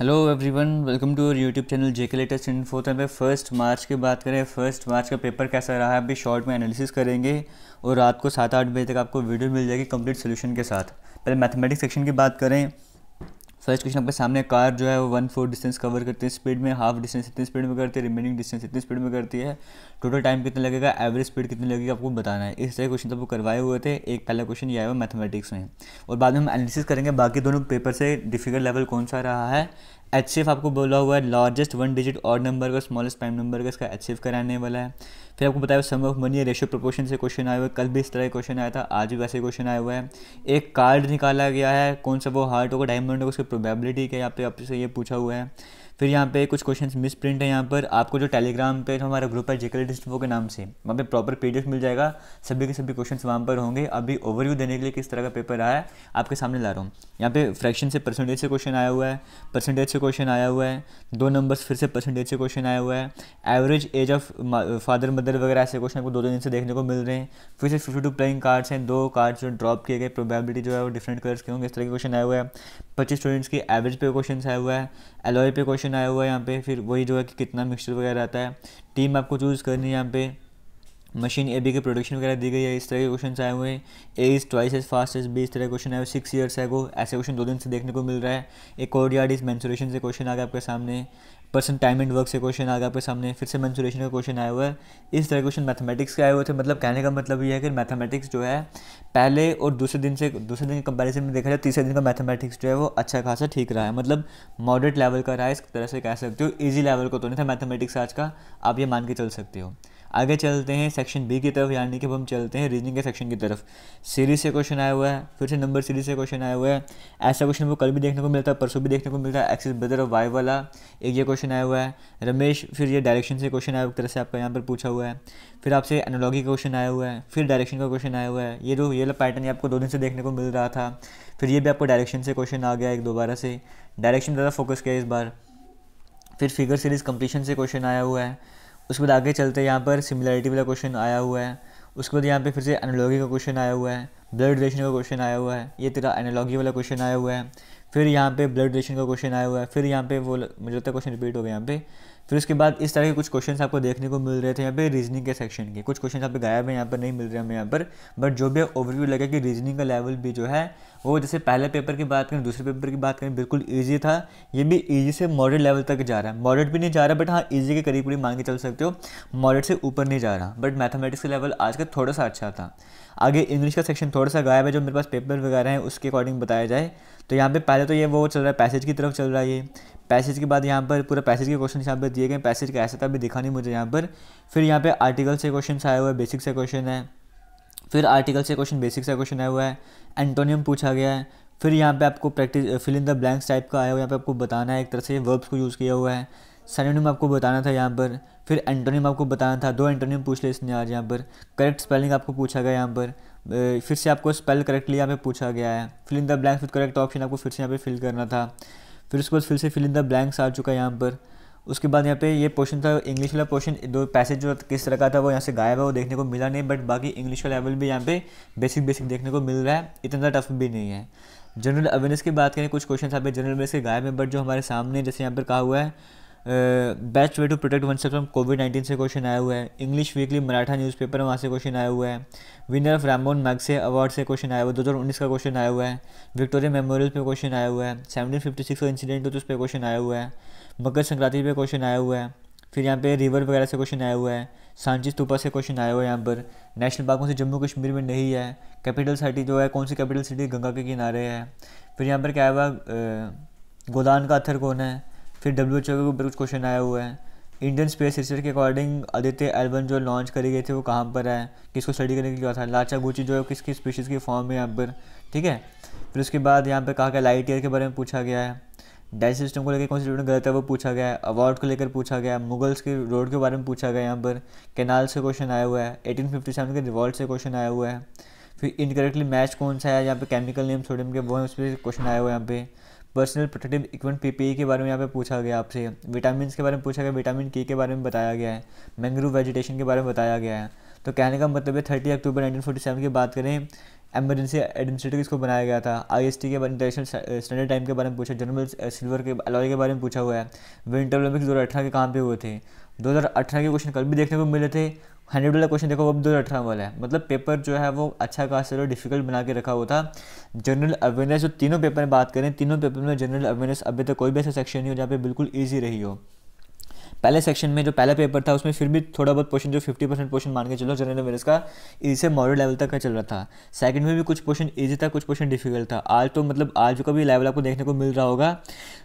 Hello everyone, welcome to YouTube channel JK latest info. तो हमें 1 मार्च की बात करें, 1 मार्च का पेपर कैसा रहा है अभी शॉर्ट में एनालिसिस करेंगे और रात को 7-8 बजे तक आपको वीडियो मिल जाएगी कंप्लीट सोल्यूशन के साथ। पहले मैथमेटिक्स सेक्शन की बात करें। फर्स्ट क्वेश्चन आपके सामने, कार जो है वो 1/4 डिस्टेंस कवर करती है स्पीड में, हाफ डिस्टेंस इतनी स्पीड में करती है, रिमेनिंग डिस्टेंस इतनी स्पीड में करती है, टोटल टाइम कितना लगेगा, एवरेज स्पीड कितनी लगेगी आपको बताना है। इस तरह क्वेश्चन आपको करवाए हुए थे। एक पहला क्वेश्चन ये आया हुआ मैथमेटिक्स में और बाद में हम एनालिसिस करेंगे बाकी दोनों पेपर से डिफिकल्ट लेवल कौन सा रहा है। एचसीएफ आपको बोला हुआ है, लार्जेस्ट 1 डिजिट ऑड नंबर का स्मॉलेस्ट प्राइम नंबर का, इसका एचसीएफ कराने वाला है। फिर आपको बताया सम ऑफ मनी रेशियो प्रोपोर्शन से क्वेश्चन आया हुआ है, कल भी इस तरह क्वेश्चन आया था, आज भी वैसे क्वेश्चन आया हुआ है। एक कार्ड निकाला गया है, कौन सा वो हार्ट होगा डायमंड होगा, उसकी प्रोबेबिलिटी क्या है यहाँ पे आपसे ये पूछा हुआ है। फिर यहाँ पे कुछ क्वेश्चंस मिस प्रिंट है। यहाँ पर आपको जो टेलीग्राम पे हमारा ग्रुप है जेके लेटेस्ट इन्फो के नाम से, वहाँ पे प्रॉपर पीडीएफ मिल जाएगा, सभी के सभी क्वेश्चंस वहाँ पर होंगे। अभी ओवरव्यू देने के लिए किस तरह का पेपर आया है आपके सामने ला रहा हूँ। यहाँ पे फ्रैक्शन से परसेंटेज से क्वेश्चन आया हुआ है, परसेंटेज से क्वेश्चन आया हुआ है, 2 नंबर्स फिर से परसेंटेज से क्वेश्चन आया हुआ है, average age of father mother वगैरह ऐसे क्वेश्चन आपको 2 दिन से देखने को मिल रहे हैं। फिर से 52 प्लेइंग कार्ड्स हैं, 2 कार्ड्स जो ड्रॉप किए गए, प्रोबेबिलिटी जो है वो डिफरेंट कलर्स के होंगे, इस तरह के क्वेश्चन आया हुआ है। 25 स्टूडेंट्स की एवरेज पे क्वेश्चन आया हुआ है, एलॉय पे क्वेश्चन आया हुआ है यहाँ पे। फिर वही जो है कि कितना मिक्सचर वगैरह आता है, टीम आपको चूज़ करनी है यहाँ पे, मशीन ए बी की प्रोडक्शन वगैरह दी गई है, इस तरह के क्वेश्चन आए हुए हैं। A is twice as fast as b, इस तरह के क्वेश्चन आए हुए। 6 ईयर्स एगो, ऐसे क्वेश्चन 2 दिन से देखने को मिल रहा है। एक कोऑर्डिनेट इज मेंसुरेशन से क्वेश्चन आ गया आपके सामने, पर्सन टाइम एंड वर्क से क्वेश्चन आ गया आपके सामने, फिर से मेंसुरेशन का क्वेश्चन आया हुआ है। इस तरह के क्वेश्चन मैथमेटिक्स के आए हुए थे। मतलब कहने का मतलब ये है कि मैथमेटिक्स जो है पहले और दूसरे दिन के कंपैरिजन में देखा जाए, तीसरे दिन का मैथमेटिक्स जो है वो अच्छा खासा ठीक रहा है, मतलब मॉडरेट लेवल का रहा है, इस तरह से कह सकते हो। ईजी लेवल को तो नहीं था मैथमेटिक्स आज का, आप ये मान के चल सकते हो। आगे चलते हैं सेक्शन बी की तरफ, यानी कि अब हम चलते हैं रीजनिंग के सेक्शन की तरफ। सीरीज से क्वेश्चन आया हुआ है, फिर से नंबर सीरीज से क्वेश्चन आया हुआ है। ऐसा क्वेश्चन वो कल भी देखने को मिलता है, परसों भी देखने को मिलता है। X is brother of y वाला एक ये क्वेश्चन आया हुआ है। रमेश, फिर ये डायरेक्शन से क्वेश्चन आया, एक तरह से आपका यहाँ पर पूछा हुआ है। फिर आपसे एनालॉजी का क्वेश्चन आया हुआ है, फिर डायरेक्शन का क्वेश्चन आया हुआ है। ये जो ये पैटर्न आपको 2 दिन से देखने को मिल रहा था। फिर ये भी आपको डायरेक्शन से क्वेश्चन आ गया एक दोबारा से, डायरेक्शन ज़्यादा फोकस किया इस बार। फिर फिगर सीरीज कंप्लीशन से क्वेश्चन आया हुआ है। उसके बाद आगे चलते हैं, यहाँ पर सिमिलैरिटी वाला क्वेश्चन आया हुआ है। उसके बाद यहाँ पे फिर से एनालॉजी का क्वेश्चन आया हुआ है, ब्लड रिलेशन का क्वेश्चन आया हुआ है, ये तेरा एनालॉजी वाला क्वेश्चन आया हुआ है। फिर यहाँ पे ब्लड रिलेशन का क्वेश्चन आया हुआ है। फिर यहाँ पे वो मुझे लगता है क्वेश्चन रिपीट हो गया यहाँ पे। फिर उसके बाद इस तरह के कुछ क्वेश्चंस आपको देखने को मिल रहे थे यहाँ पे रीजनिंग के सेक्शन के। कुछ क्वेश्चन यहाँ पे गायब है, यहाँ पर नहीं मिल रहे हमें यहाँ पर, बट जो भी ओवरव्यू लगा कि रीजनिंग का लेवल भी जो है वो जैसे पहले पेपर की बात करें, दूसरे पेपर की बात करें, बिल्कुल ईजी था। ये भी ईजी से मॉडरेट लेवल तक जा रहा है, मॉडरेट भी नहीं जा रहा बट हाँ ईजी के करीब मान के चल सकते हो, मॉडरेट से ऊपर नहीं जा रहा। बट मैथमेटिक्स का लेवल आज का थोड़ा सा अच्छा था। आगे इंग्लिश का सेक्शन थोड़ा सा गायब है, जो मेरे पास पेपर वगैरह हैं उसके अकॉर्डिंग बताया जाए तो यहाँ पे पहले तो ये वो चल रहा है, पैसेज की तरफ चल रहा है। ये पैसेज के बाद यहाँ पर पूरा पैसेज के क्वेश्चन यहाँ पर दिए गए, पैसेज का ऐसा था अभी दिखा नहीं मुझे यहाँ पर। फिर यहाँ पे आर्टिकल से क्वेश्चन आया हुआ है, बेसिक से क्वेश्चन है। फिर आर्टिकल से क्वेश्चन, बेसिक से क्वेश्चन आया हुआ है, एंटोनियम पूछा गया है। फिर यहाँ पे आपको practice fill in the blanks type का आया हुआ है, यहाँ पे आपको बताना है, एक तरह से वर्ब्स को यूज़ किया हुआ है। सिनोनिम आपको बताना था यहाँ पर, फिर एंटोनिम आपको बताना था। 2 एंटोनिम पूछ ले इसने आज यहाँ पर। करेक्ट स्पेलिंग आपको पूछा गया यहाँ पर, फिर से आपको स्पेल करेक्टली यहाँ पे पूछा गया है। Fill in the blanks with correct option आपको फिर से यहाँ पे फिल करना था। फिर उसके बाद फिर से फिल इन द ब्लैंक्स आ चुका है यहाँ पर। उसके बाद यहाँ पे ये पोर्शन था इंग्लिश वाला पोर्शन, 2 पैसेज जो किस तरह का था वो यहाँ से गायब है, वो देखने को मिला नहीं। बट बाकी इंग्लिश का लेवल भी यहाँ पे बेसिक देखने को मिल रहा है, इतना टफ भी नहीं है। जनरल अवेयरनेस की बात करें, कुछ क्वेश्चन यहाँ पे जनरल अवेयरनेस के गायब है, बट जो हमारे सामने जैसे यहाँ पर कहा हुआ है best way to protect oneself from कोविड-19 से क्वेश्चन आया हुआ है। इंग्लिश वीकली मराठा न्यूज़पेपर वहाँ से क्वेश्चन आया हुआ है। विनर ऑफ रैमोन मैग्से अवार्ड से क्वेश्चन आया हुआ है, 2019 का क्वेश्चन आया हुआ है। विक्टोरिया मेमोरियल पे क्वेश्चन आया हुआ है। 1756 का इंसिडेंट हो तो उस पर क्वेश्चन आया हुआ है। मकर संक्रांति पे क्वेश्चन आया हुआ है। फिर यहाँ पे रिवर वगैरह से क्वेश्चन आया हुआ है। सांची स्तूपा से क्वेश्चन आया हुआ है यहाँ पर। नेशनल पार्क से जम्मू कश्मीर में नहीं है। कैपिटल सिटी जो है, कौन सी कैपिटल सिटी गंगा के किनारे है। फिर यहाँ पर क्या आया हुआ, गोदान का अथर कौन है। फिर WHO के ऊपर कुछ क्वेश्चन आया हुआ है। इंडियन स्पेस रिसर्च के अकॉर्डिंग आदित्य L1 जो लॉन्च करी गई थी वो कहाँ पर है, किसको स्टडी करने के लिए था। लाचा गुची जो है किसकी स्पीशीज़ की फॉर्म है यहाँ पर, ठीक है। फिर उसके बाद यहाँ पर कहा गया लाइट ईयर के बारे में पूछा गया है। डाइस सिस्टम को लेकर कौन सी स्टूडेंट गलत है वो पूछा गया है। अवार्ड को लेकर पूछा गया है। मुगल्स के रोड के बारे में पूछा गया यहाँ पर। कैनाल से क्वेश्चन आया हुआ है। 1857 के रिवॉल्ट से क्वेश्चन आया हुआ है। फिर इनकरेक्टली मैच कौन सा है, यहाँ पे केमिकल नेम सोडियम के वो है, उस पर क्वेश्चन आया हुआ है यहाँ पे। पर्सनल प्रोटेक्टिव इक्विपमेंट पीपीई के बारे में यहाँ पे पूछा गया आपसे, विटामिन के बारे में पूछा गया, विटामिन के बारे में बताया गया है, मैंग्रोव वेजिटेशन के बारे में बताया गया है। तो कहने का मतलब है 30 अक्टूबर 1947 की बात करें, एमरजेंसी एडमिनिस्ट्रेटर इसको बनाया गया था। आईएसटी के बारे में, इंटरनेशनल स्टैंडर्ड टाइम के बारे में पूछा, जनरल सिल्वर के अलॉय के बारे में पूछा हुआ है। विंटर ओलंपिक्स 2018 के कहाँ पे हुए थे, 2018 के क्वेश्चन कल भी देखने को मिले थे। 100 वाला क्वेश्चन देखो अब 2018 वाला है, मतलब पेपर जो है वो अच्छा खासा और डिफिकल्ट बना के रखा हुआ था। जनरल अवेयरनेस जो तीनों पेपर में बात करें, तीनों पेपर में जनरल अवेयरनेस अभी तक कोई भी ऐसा सेक्शन नहीं हो जहाँ पे बिल्कुल ईजी रही हो। पहले सेक्शन में जो पहला पेपर था उसमें फिर भी थोड़ा बहुत क्वेश्चन, जो 50% क्वेश्चन मान के चलो जनरल अवेयरनेस का इजी से मॉडल लेवल तक का चल रहा था। सेकंड में भी कुछ क्वेश्चन इजी था, कुछ क्वेश्चन डिफिकल्ट था। आज तो मतलब आज का भी लेवल आपको देखने को मिल रहा होगा।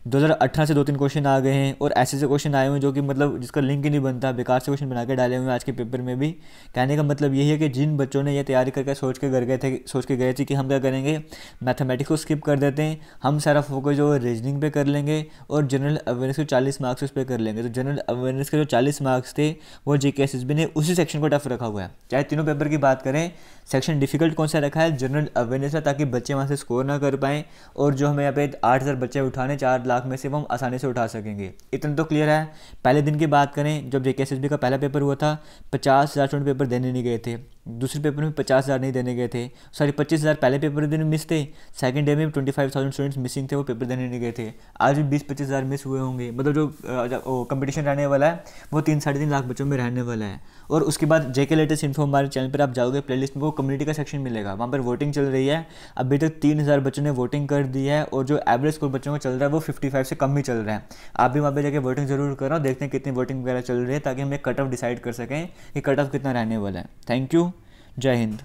2018 से 2-3 क्वेश्चन आ गए हैं और ऐसे से क्वेश्चन आए हुए हैं जो कि मतलब जिसका लिंक ही नहीं बनता, बेकार से क्वेश्चन बना के डाले हुए हैं आज के पेपर में भी। कहने का मतलब यही है कि जिन बच्चों ने ये तैयारी करके सोच के गए थे कि हम क्या करेंगे, मैथमेटिक्स को स्किप कर देते हैं, हम सारा फोकस जो रीजनिंग पे कर लेंगे और जनरल अवेयरनेस के 40 मार्क्स उस पर कर लेंगे। तो जनरल अवेयरनेस के जो 40 मार्क्स थे वो जीके एसएसबी ने उसी सेक्शन को टफ रखा हुआ है। चाहे तीनों पेपर की बात करें, सेक्शन डिफिकल्ट कौन सा रखा है, जनरल अवेयरनेस है, ताकि बच्चे वहाँ से स्कोर ना कर पाएँ और जो हमें यहाँ पे 8000 बच्चे उठाने 4 लाख में से वो हम आसानी से उठा सकेंगे। इतना तो क्लियर है। पहले दिन की बात करें, जब जेके एसएसबी का पहला पेपर हुआ था 50,000 स्टूडेंट पेपर देने नहीं गए थे, दूसरे पेपर में 50,000 नहीं देने गए थे, सॉरी 25,000 पहले पेपर दिन मिस थे, सेकंड डे में 25,000 स्टूडेंट्स मिसिंग थे, वो पेपर देने नहीं गए थे। आज भी 20-25,000 मिस हुए होंगे। मतलब जो कंपटीशन रहने वाला है वो 3-3.5 लाख बच्चों में रहने वाला है। और उसके बाद जेके लेटेस्ट इन्फो हमारे चैनल पर आप जाओगे, प्लेलिस्ट में वो कम्युनिटी का सेक्शन मिलेगा, वहाँ पर वोटिंग चल रही है। अभी तक 3,000 बच्चों ने वोटिंग कर दी है और जो एवरेज स्कोर बच्चों का चल रहा है वो 55 से कम ही चल रहा है। आप भी वहाँ पर जाकर वोटिंग जरूर करो, देखते हैं कितनी वोटिंग वगैरह चल रही है, ताकि हम एक कट ऑफ डिसाइड कर सकें कि कट ऑफ कितना रहने वाला है। थैंक यू, जय हिंद।